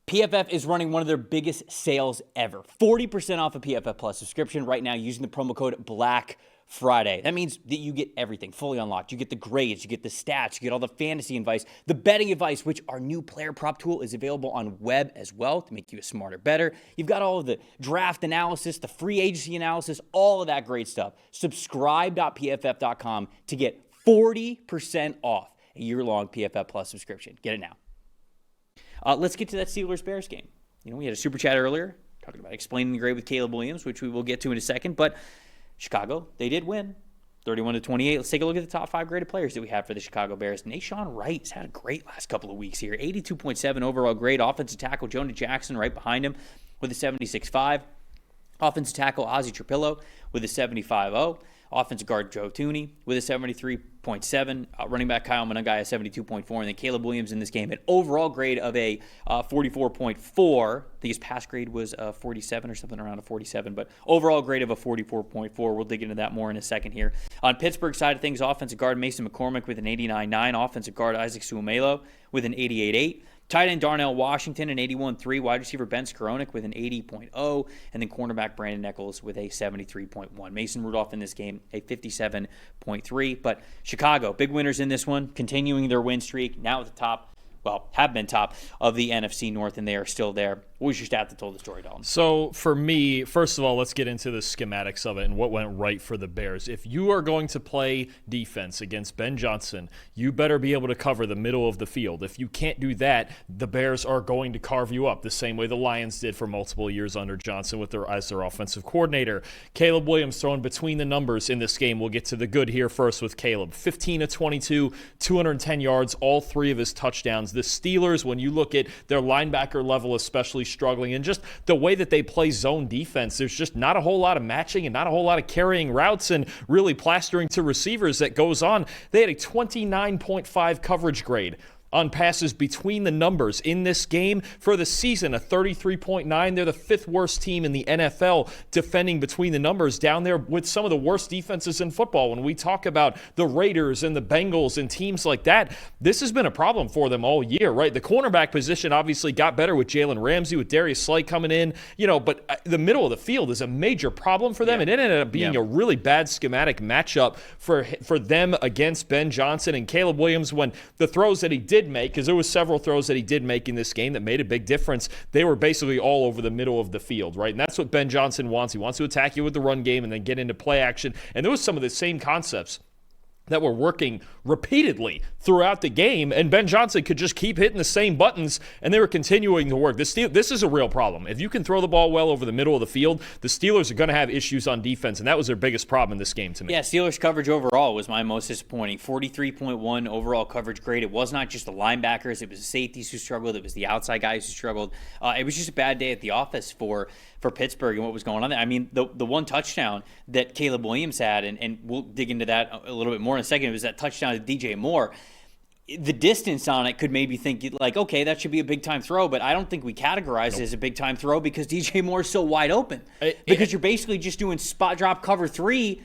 PFF is running one of their biggest sales ever. 40% off a PFF Plus subscription right now using the promo code BLACKFRIDAY. That means that you get everything fully unlocked. You get the grades, you get the stats, you get all the fantasy advice, the betting advice, which our new player prop tool is available on web as well to make you a smarter, better. You've got all of the draft analysis, the free agency analysis, all of that great stuff. Subscribe.pff.com to get 40% off a year-long PFF Plus subscription. Get it now. Let's get to that Steelers-Bears game. We had a super chat earlier talking about explaining the grade with Caleb Williams, which we will get to in a second. But Chicago, they did win, 31-28. Let's take a look at the top 5 graded players that we have for the Chicago Bears. Nahshon Wright's had a great last couple of weeks here. 82.7 overall grade. Offensive tackle Jonah Jackson right behind him with a 76.5. Offensive tackle Ozzie Trapillo with a 75.0. Offensive guard Joe Thuney with a 73.7. Running back Kyle Monangai a 72.4. And then Caleb Williams in this game, an overall grade of a 44.4. I think his pass grade was 47 or something around a 47. But overall grade of a 44.4. We'll dig into that more in a second here. On Pittsburgh side of things, offensive guard Mason McCormick with an 89.9. Offensive guard Isaac Suomelo with an 88.8. Tight end Darnell Washington, an 81.3. Wide receiver Ben Skowronek with an 80.0. And then cornerback Brandon Nichols with a 73.1. Mason Rudolph in this game, a 57.3. But Chicago, big winners in this one, continuing their win streak. Now at the top, have been top of the NFC North, and they are still there. What was your stat that told the story, Dalton? So for me, first of all, let's get into the schematics of it and what went right for the Bears. If you are going to play defense against Ben Johnson, you better be able to cover the middle of the field. If you can't do that, the Bears are going to carve you up the same way the Lions did for multiple years under Johnson as their offensive coordinator. Caleb Williams throwing between the numbers in this game. We'll get to the good here first with Caleb. 15 of 22, 210 yards, all 3 of his touchdowns. The Steelers, when you look at their linebacker level, especially struggling, and just the way that they play zone defense, there's just not a whole lot of matching and not a whole lot of carrying routes and really plastering to receivers that goes on. They had a 29.5 coverage grade on passes between the numbers in this game. For the season, a 33.9. They're the 5th worst team in the NFL defending between the numbers, down there with some of the worst defenses in football. When we talk about the Raiders and the Bengals and teams like that, this has been a problem for them all year, right? The cornerback position obviously got better with Jalen Ramsey, with Darius Slay coming in, but the middle of the field is a major problem for them. And it ended up being a really bad schematic matchup for them against Ben Johnson and Caleb Williams. When the throws that he did make, because there was several throws that he did make in this game that made a big difference, they were basically all over the middle of the field, right? And that's what Ben Johnson wants. He wants to attack you with the run game and then get into play action. And there was some of the same concepts that were working repeatedly throughout the game, and Ben Johnson could just keep hitting the same buttons, and they were continuing to work. This is a real problem. If you can throw the ball well over the middle of the field, the Steelers are going to have issues on defense, and that was their biggest problem in this game to me. Yeah, Steelers coverage overall was my most disappointing. 43.1 overall coverage grade. It was not just the linebackers. It was the safeties who struggled. It was the outside guys who struggled. It was just a bad day at the office for Pittsburgh and what was going on there. I mean, the one touchdown that Caleb Williams had, and we'll dig into that a little bit more in a second, it was that touchdown to DJ Moore. The distance on it could maybe think like, okay, that should be a big-time throw, but I don't think we categorize it as a big-time throw because DJ Moore is so wide open. Because you're basically just doing spot drop cover 3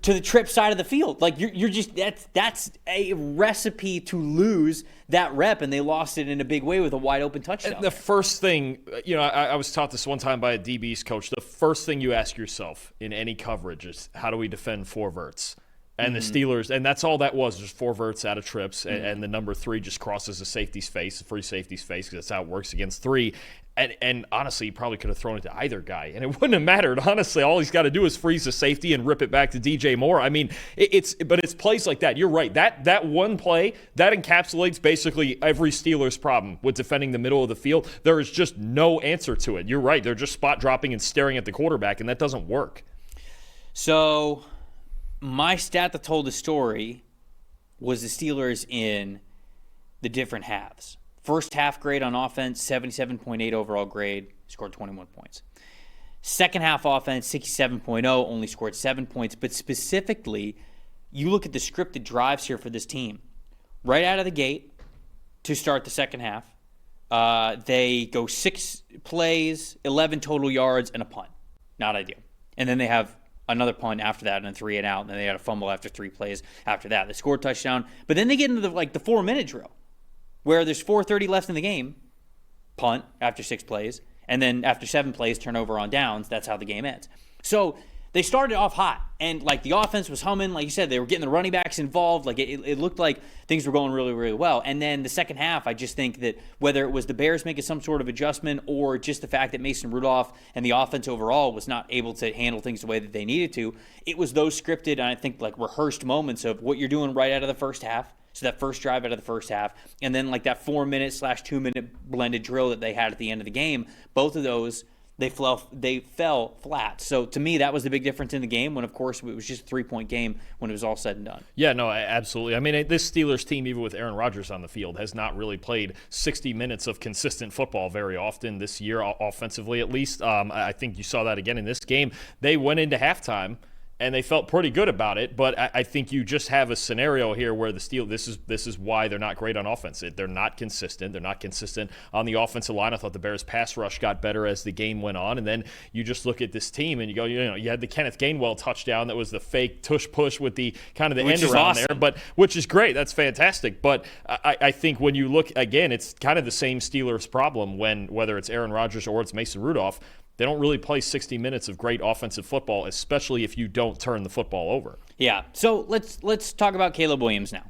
to the trip side of the field. Like you're just that's a recipe to lose that rep, and they lost it in a big way with a wide open touchdown. And the first thing, I was taught this one time by a DB's coach. The first thing you ask yourself in any coverage is, how do we defend 4 verts? And the Steelers, and that's all that was, just 4 verts out of trips, and the number 3 just crosses the safety's face, the free safety's face, because that's how it works against 3. And honestly, he probably could have thrown it to either guy, and it wouldn't have mattered. Honestly, all he's got to do is freeze the safety and rip it back to DJ Moore. I mean, it's plays like that. You're right. That one play, that encapsulates basically every Steelers problem with defending the middle of the field. There is just no answer to it. You're right. They're just spot dropping and staring at the quarterback, and that doesn't work. So my stat that told the story was the Steelers in the different halves. First half grade on offense, 77.8 overall grade, scored 21 points. Second half offense, 67.0, only scored 7 points. But specifically, you look at the scripted drives here for this team. Right out of the gate to start the second half, they go 6 plays, 11 total yards, and a punt. Not ideal. And then they have another punt after that and a 3 and out, and then they had a fumble after 3 plays after that. They scored a touchdown. But then they get into the 4-minute drill, where there's 4:30 left in the game, punt after 6 plays, and then after 7 plays, turnover on downs. That's how the game ends. So they started off hot, and like the offense was humming. Like you said, they were getting the running backs involved. Like it looked like things were going really, really well. And then the second half, I just think that whether it was the Bears making some sort of adjustment or just the fact that Mason Rudolph and the offense overall was not able to handle things the way that they needed to, it was those scripted and I think like rehearsed moments of what you're doing right out of the first half. So that first drive out of the first half, and then like that 4-minute/2-minute blended drill that they had at the end of the game, both of those, they fell flat. So to me, that was the big difference in the game when, of course, it was just a 3-point game when it was all said and done. Yeah, no, absolutely. I mean, this Steelers team, even with Aaron Rodgers on the field, has not really played 60 minutes of consistent football very often this year, offensively at least. I think you saw that again in this game. They went into halftime and they felt pretty good about it, but I think you just have a scenario here where the Steelers, this is why they're not great on offense. They're not consistent. They're not consistent on the offensive line. I thought the Bears' pass rush got better as the game went on, and then you just look at this team and you go, you had the Kenneth Gainwell touchdown that was the fake tush push with the kind of the end around there, but which is great. That's fantastic. But I think when you look again, it's kind of the same Steelers problem whether it's Aaron Rodgers or it's Mason Rudolph. They don't really play 60 minutes of great offensive football, especially if you don't turn the football over. Yeah, so let's talk about Caleb Williams now.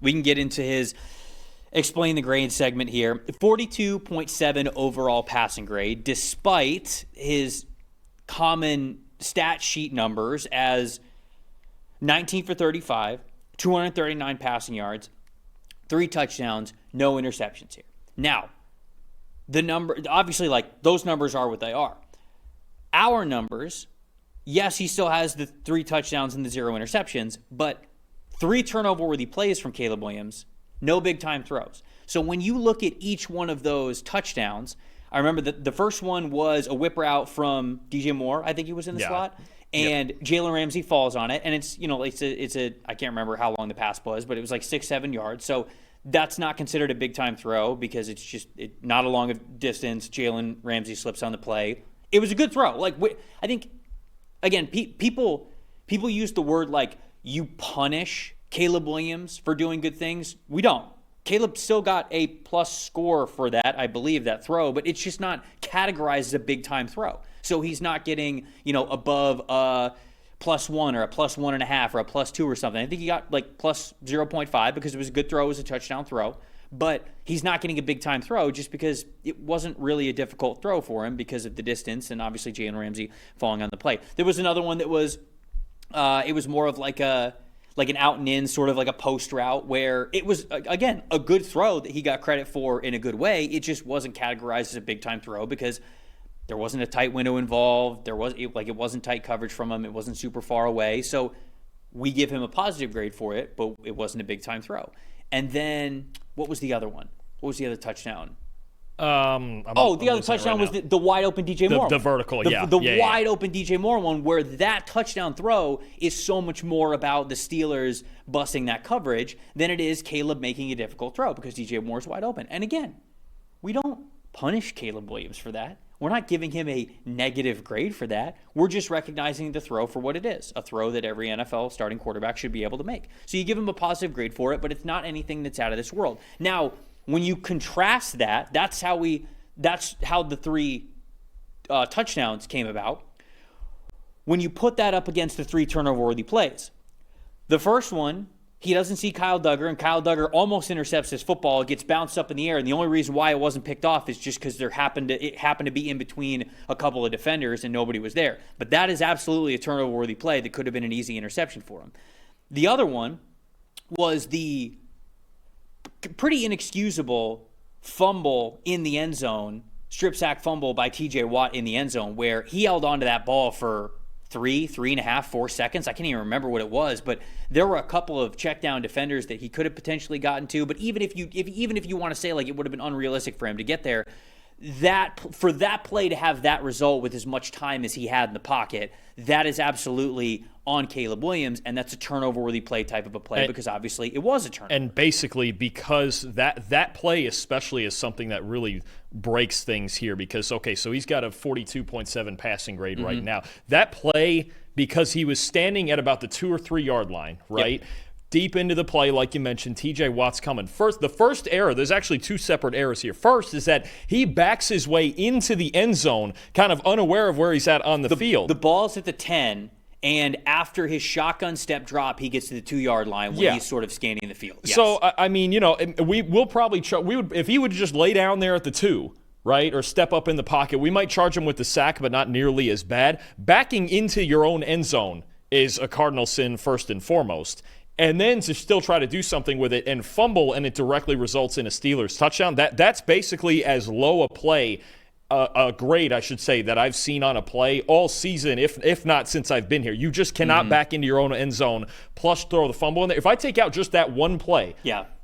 We can get into his explain the grade segment here. 42.7 overall passing grade, despite his common stat sheet numbers as 19 for 35, 239 passing yards, 3 touchdowns, no interceptions here. Now, the number, obviously, like, those numbers are what they are. Our numbers, yes, he still has the 3 touchdowns and the 0 interceptions, but 3 turnover-worthy plays from Caleb Williams, no big-time throws. So when you look at each one of those touchdowns, I remember the first one was a whip route from DJ Moore. I think he was in the slot. And Jalen Ramsey falls on it, and it's I can't remember how long the pass was, but it was like 6-7 yards. So that's not considered a big-time throw because it's just not a long distance. Jalen Ramsey slips on the play. It was a good throw. Like, I think, again, people use the word like you punish Caleb Williams for doing good things. We don't. Caleb still got a plus score for that, I believe, that throw, but it's just not categorized as a big-time throw. So he's not getting, above a +1 or a +1.5 or a +2 or something. I think he got like plus 0.5 because it was a good throw, it was a touchdown throw. But he's not getting a big-time throw just because it wasn't really a difficult throw for him because of the distance and obviously Jalen Ramsey falling on the play. There was another one that was, it was more of like an out and in, sort of like a post route where it was, again, a good throw that he got credit for in a good way. It just wasn't categorized as a big-time throw because there wasn't a tight window involved. It wasn't tight coverage from him. It wasn't super far away. So we give him a positive grade for it, but it wasn't a big-time throw. And then what was the other one? What was the other touchdown? The other touchdown was the wide open DJ Moore. The vertical, the wide open DJ Moore one, where that touchdown throw is so much more about the Steelers busting that coverage than it is Caleb making a difficult throw because DJ Moore's wide open. And again, we don't punish Caleb Williams for that. We're not giving him a negative grade for that. We're just recognizing the throw for what it is, a throw that every NFL starting quarterback should be able to make. So you give him a positive grade for it, but it's not anything that's out of this world. Now, when you contrast that, that's how the 3 touchdowns came about. When you put that up against the 3 turnover-worthy plays, the first one, he doesn't see Kyle Duggar, and Kyle Duggar almost intercepts his football. It gets bounced up in the air, and the only reason why it wasn't picked off is just because it happened to be in between a couple of defenders and nobody was there. But that is absolutely a turnover-worthy play that could have been an easy interception for him. The other one was the pretty inexcusable fumble in the end zone, strip sack fumble by TJ Watt in the end zone, where he held onto that ball for 3.5, 4 seconds. I can't even remember what it was, but there were a couple of check down defenders that he could have potentially gotten to. But even if you want to say like it would have been unrealistic for him to get there, for that play to have that result with as much time as he had in the pocket, that is absolutely on Caleb Williams, and that's a turnover-worthy play type of a play because obviously it was a turnover. And basically because that play especially is something that really breaks things here because, okay, so he's got a 42.7 passing grade right now. That play, because he was standing at about the 2 or 3 yard line, right? Yep. deep into the play, like you mentioned, TJ Watt's coming. The first error, there's actually two separate errors here. First is that he backs his way into the end zone, kind of unaware of where he's at on the field. The ball's at the 10, and after his shotgun step drop, he gets to the 2-yard line when he's sort of scanning the field. Yes. So, I mean, we'll probably if he would just lay down there at the 2, right, or step up in the pocket, we might charge him with the sack, but not nearly as bad. Backing into your own end zone is a cardinal sin first and foremost. And then to still try to do something with it and fumble, and it directly results in a Steelers touchdown, that's basically as low a play, a grade, I should say, that I've seen on a play all season, if not since I've been here. You just cannot back into your own end zone, plus throw the fumble in there. If I take out just that one play,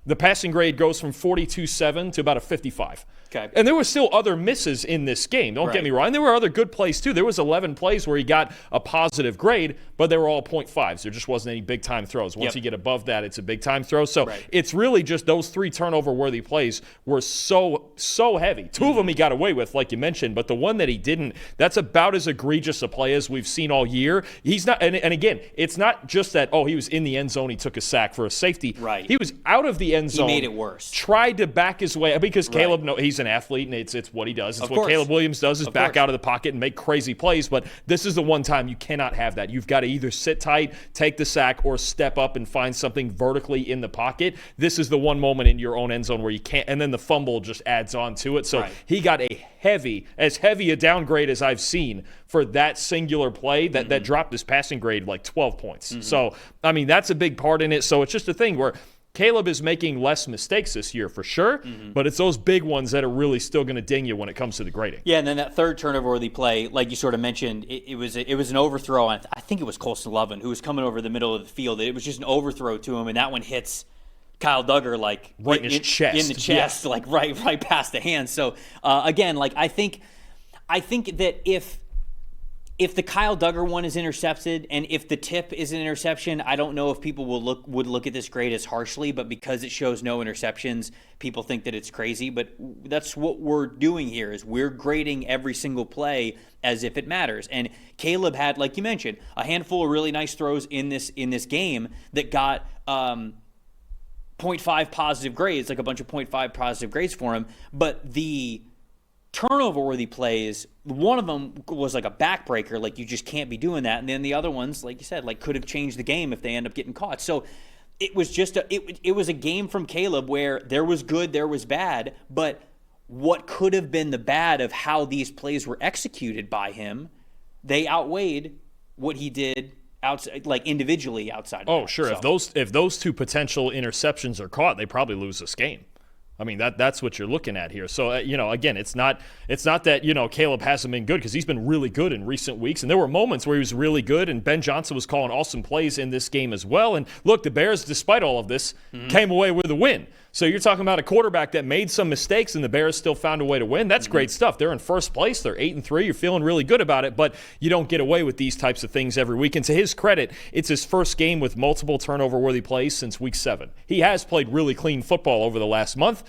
the passing grade goes from 42.7 to about a 55. Okay. And there were still other misses in this game. Don't get me wrong. There were other good plays, too. There was 11 plays where he got a positive grade, but they were all 0.5s. There just wasn't any big-time throws. Once you get above that, it's a big-time throw. So it's really just those 3 turnover-worthy plays were so heavy. 2 of them he got away with, like you mentioned, but the one that he didn't, that's about as egregious a play as we've seen all year. He's not, and again, it's not just that, he was in the end zone, he took a sack for a safety. Right. He was out of the end zone. He made it worse. Tried to back his way, because Caleb, he's an athlete, and it's what he does. It's what Caleb Williams does, is back out of the pocket and make crazy plays. But this is the one time you cannot have that. You've got to either sit tight, take the sack, or step up and find something vertically in the pocket. This is the one moment in your own end zone where you can't, and then the fumble just adds on to it. So he got as heavy a downgrade as I've seen for that singular play that dropped his passing grade like 12 points. So, I mean, that's a big part in it. So it's just a thing where Caleb is making less mistakes this year for sure, but it's those big ones that are really still going to ding you when it comes to the grading. Yeah, and then that third turnover-worthy play, like you sort of mentioned, it was an overthrow. I think it was Colston Lovin who was coming over the middle of the field. It was just an overthrow to him, and that one hits Kyle Duggar like right in his chest, in the chest, like right past the hand. So again, like I think that if the Kyle Duggar one is intercepted and if the tip is an interception, I don't know if people would look at this grade as harshly, but because it shows no interceptions, people think that it's crazy. But that's what we're doing here, is we're grading every single play as if it matters. And Caleb had, like you mentioned, a handful of really nice throws in this game that got 0.5 positive grades, like a bunch of 0.5 positive grades for him. But the turnover-worthy plays, one of them was like a backbreaker, like you just can't be doing that. And then the other ones, like you said, like could have changed the game if they end up getting caught. So it was just it was a game from Caleb where there was good, there was bad, but what could have been the bad of how these plays were executed by him, they outweighed what he did outside, like individually outside. Oh, sure. So, if those 2 potential interceptions are caught, they probably lose this game. I mean, that's what you're looking at here. So, again, it's not that, Caleb hasn't been good, because he's been really good in recent weeks. And there were moments where he was really good, and Ben Johnson was calling awesome plays in this game as well. And look, the Bears, despite all of this, came away with a win. So you're talking about a quarterback that made some mistakes, and the Bears still found a way to win. That's great stuff. They're in first place. They're 8-3. You're feeling really good about it, but you don't get away with these types of things every week. And to his credit, it's his first game with multiple turnover-worthy plays since week 7. He has played really clean football over the last month.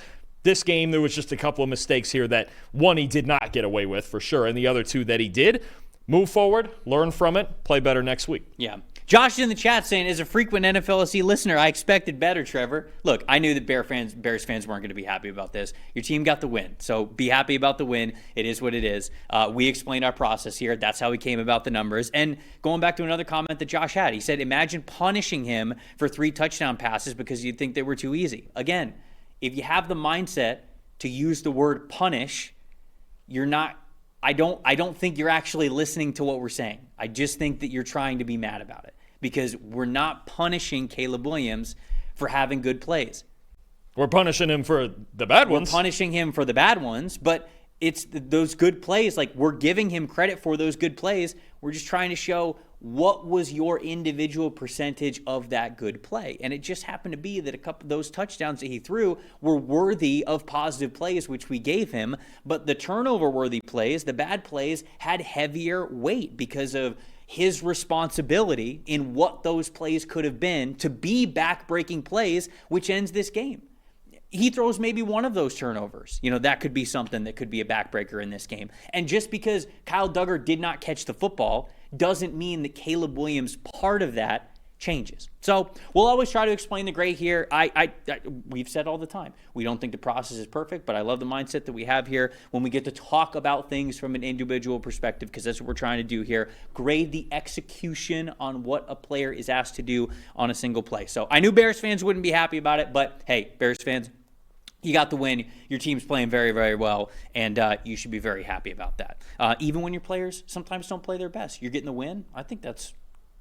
This game, there was just a couple of mistakes here that, one, he did not get away with for sure, and the other 2 that he did. Move forward, learn from it, play better next week. Yeah. Josh is in the chat saying, as a frequent NFLSC listener, I expected better, Trevor. Look, I knew that Bears fans weren't going to be happy about this. Your team got the win, so be happy about the win. It is what it is. We explained our process here. That's how we came about the numbers. And going back to another comment that Josh had, he said, imagine punishing him for 3 touchdown passes because you'd think they were too easy. Again, if you have the mindset to use the word punish, you're not. I don't think you're actually listening to what we're saying. I just think that you're trying to be mad about it, because we're not punishing Caleb Williams for having good plays. We're punishing him for the bad ones. We're punishing him for the bad ones, but it's those good plays. Like, we're giving him credit for those good plays. We're just trying to show what was your individual percentage of that good play. And it just happened to be that a couple of those touchdowns that he threw were worthy of positive plays, which we gave him. But the turnover-worthy plays, the bad plays, had heavier weight because of his responsibility in what those plays could have been to be back-breaking plays, which ends this game. He throws maybe one of those turnovers. That could be something that could be a backbreaker in this game. And just because Kyle Duggar did not catch the football doesn't mean that Caleb Williams' part of that changes. So we'll always try to explain the gray here. We've said all the time, we don't think the process is perfect, but I love the mindset that we have here when we get to talk about things from an individual perspective, because that's what we're trying to do here. Grade the execution on what a player is asked to do on a single play. So I knew Bears fans wouldn't be happy about it, but hey, Bears fans, you got the win. Your team's playing very, very well, and you should be very happy about that. Even when your players sometimes don't play their best, you're getting the win. I think that's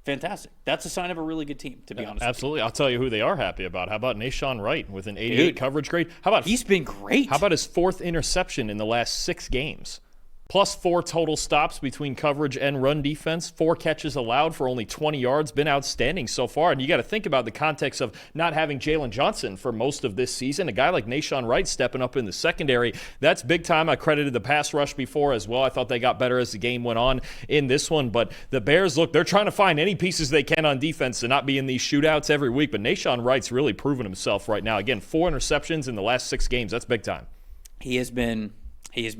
fantastic. That's a sign of a really good team, to be honest. Absolutely. I'll tell you who they are happy about. How about Nashawn Wright with an 88 coverage grade? How about he's been great. How about his 4th interception in the last 6 games? Plus 4 total stops between coverage and run defense. 4 catches allowed for only 20 yards. Been outstanding so far. And you got to think about the context of not having Jalen Johnson for most of this season. A guy like Nashawn Wright stepping up in the secondary, that's big time. I credited the pass rush before as well. I thought they got better as the game went on in this one. But the Bears, look, they're trying to find any pieces they can on defense to not be in these shootouts every week. But Nashawn Wright's really proven himself right now. Again, 4 interceptions in the last 6 games. That's big time. He has been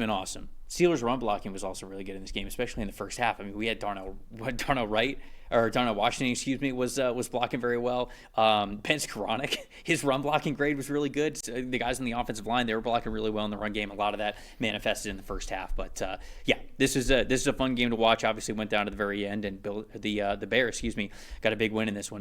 awesome. Steelers' run blocking was also really good in this game, especially in the first half. I mean, we had Darnell Washington, was blocking very well. Ben Skoranek, his run blocking grade was really good. So the guys on the offensive line, they were blocking really well in the run game. A lot of that manifested in the first half. But this is a fun game to watch. Obviously, went down to the very end, and the Bears, got a big win in this one.